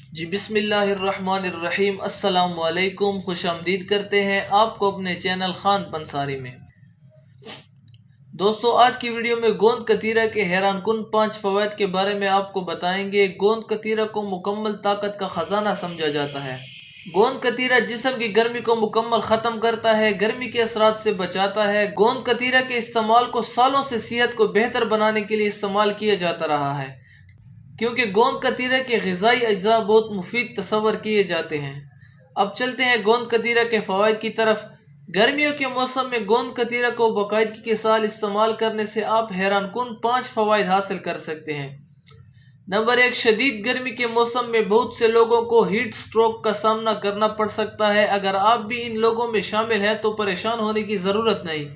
جی بسم اللہ الرحمن الرحیم، السلام علیکم، خوش آمدید کرتے ہیں آپ کو اپنے چینل خان پنساری میں۔ دوستو، آج کی ویڈیو میں گوند کتیرہ کے حیران کن 5 فوائد کے بارے میں آپ کو بتائیں گے۔ گوند کتیرہ کو مکمل طاقت کا خزانہ سمجھا جاتا ہے۔ گوند کتیرہ جسم کی گرمی کو مکمل ختم کرتا ہے، گرمی کے اثرات سے بچاتا ہے۔ گوند کتیرہ کے استعمال کو سالوں سے صحت کو بہتر بنانے کے لیے استعمال کیا جاتا رہا ہے، کیونکہ گوند کتیرہ کے غذائی اجزاء بہت مفید تصور کیے جاتے ہیں۔ اب چلتے ہیں گوند کتیرہ کے فوائد کی طرف۔ گرمیوں کے موسم میں گوند کتیرہ کو باقاعدگی کے ساتھ استعمال کرنے سے آپ حیران کن 5 فوائد حاصل کر سکتے ہیں۔ نمبر 1، شدید گرمی کے موسم میں بہت سے لوگوں کو ہیٹ سٹروک کا سامنا کرنا پڑ سکتا ہے۔ اگر آپ بھی ان لوگوں میں شامل ہیں تو پریشان ہونے کی ضرورت نہیں،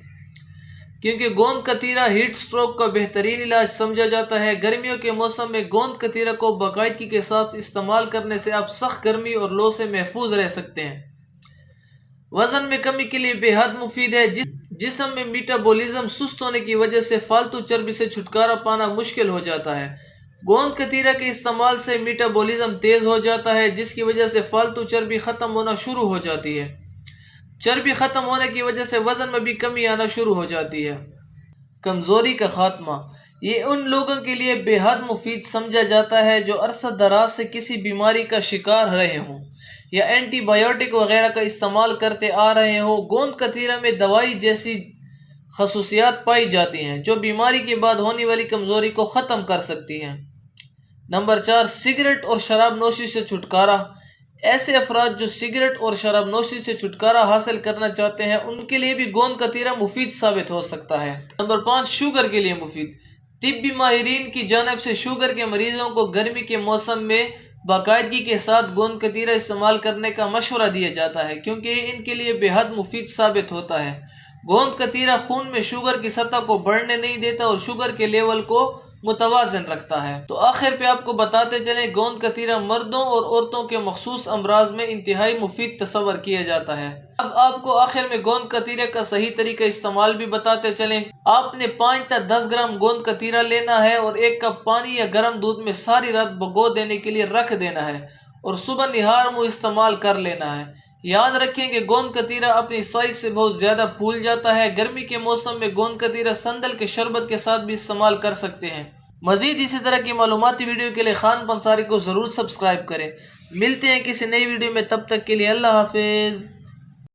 کیونکہ گوند کتیرہ ہیٹ سٹروک کا بہترین علاج سمجھا جاتا ہے۔ گرمیوں کے موسم میں گوند کتیرہ کو باقاعدگی کے ساتھ استعمال کرنے سے آپ سخت گرمی اور لو سے محفوظ رہ سکتے ہیں۔ وزن میں کمی کے لیے بے حد مفید ہے۔ جسم میں میٹابولزم سست ہونے کی وجہ سے فالتو چربی سے چھٹکارا پانا مشکل ہو جاتا ہے۔ گوند کتیرہ کے استعمال سے میٹابولزم تیز ہو جاتا ہے، جس کی وجہ سے فالتو چربی ختم ہونا شروع ہو جاتی ہے۔ چربی ختم ہونے کی وجہ سے وزن میں بھی کمی آنا شروع ہو جاتی ہے۔ کمزوری کا خاتمہ، یہ ان لوگوں کے لیے بے حد مفید سمجھا جاتا ہے جو عرصہ دراز سے کسی بیماری کا شکار رہے ہوں یا اینٹی بایوٹک وغیرہ کا استعمال کرتے آ رہے ہوں۔ گوند کتیرہ میں دوائی جیسی خصوصیات پائی جاتی ہیں جو بیماری کے بعد ہونے والی کمزوری کو ختم کر سکتی ہیں۔ نمبر 4، سگریٹ اور شراب نوشی سے چھٹکارا۔ ایسے افراد جو سگریٹ اور شراب نوشی سے چھٹکارا حاصل کرنا چاہتے ہیں، ان کے لیے بھی گوند کتیرہ مفید ثابت ہو سکتا ہے۔ نمبر 5، شوگر کے لیے مفید۔ طبی ماہرین کی جانب سے شوگر کے مریضوں کو گرمی کے موسم میں باقاعدگی کے ساتھ گوند کتیرہ استعمال کرنے کا مشورہ دیا جاتا ہے، کیونکہ یہ ان کے لیے بے حد مفید ثابت ہوتا ہے۔ گوند کتیرہ خون میں شوگر کی سطح کو بڑھنے نہیں دیتا اور شوگر کے لیول کو متوازن رکھتا ہے۔ تو آخر پہ آپ کو بتاتے چلیں، گوند کتیرہ مردوں اور عورتوں کے مخصوص امراض میں انتہائی مفید تصور کیا جاتا ہے۔ اب آپ کو آخر میں گوند کتیرہ کا صحیح طریقہ استعمال بھی بتاتے چلیں۔ آپ نے 5 تا 10 گرام گوند کتیرہ لینا ہے اور 1 کپ پانی یا گرم دودھ میں ساری رات بھگو دینے کے لیے رکھ دینا ہے اور صبح نہار منہ استعمال کر لینا ہے۔ یاد رکھیں کہ گوند کتیرہ اپنی سائز سے بہت زیادہ پھول جاتا ہے۔ گرمی کے موسم میں گوند کتیرہ سندل کے شربت کے ساتھ بھی استعمال کر سکتے ہیں۔ مزید اسی طرح کی معلوماتی ویڈیو کے لیے خان پنساری کو ضرور سبسکرائب کریں۔ ملتے ہیں کسی نئی ویڈیو میں، تب تک کے لیے اللہ حافظ۔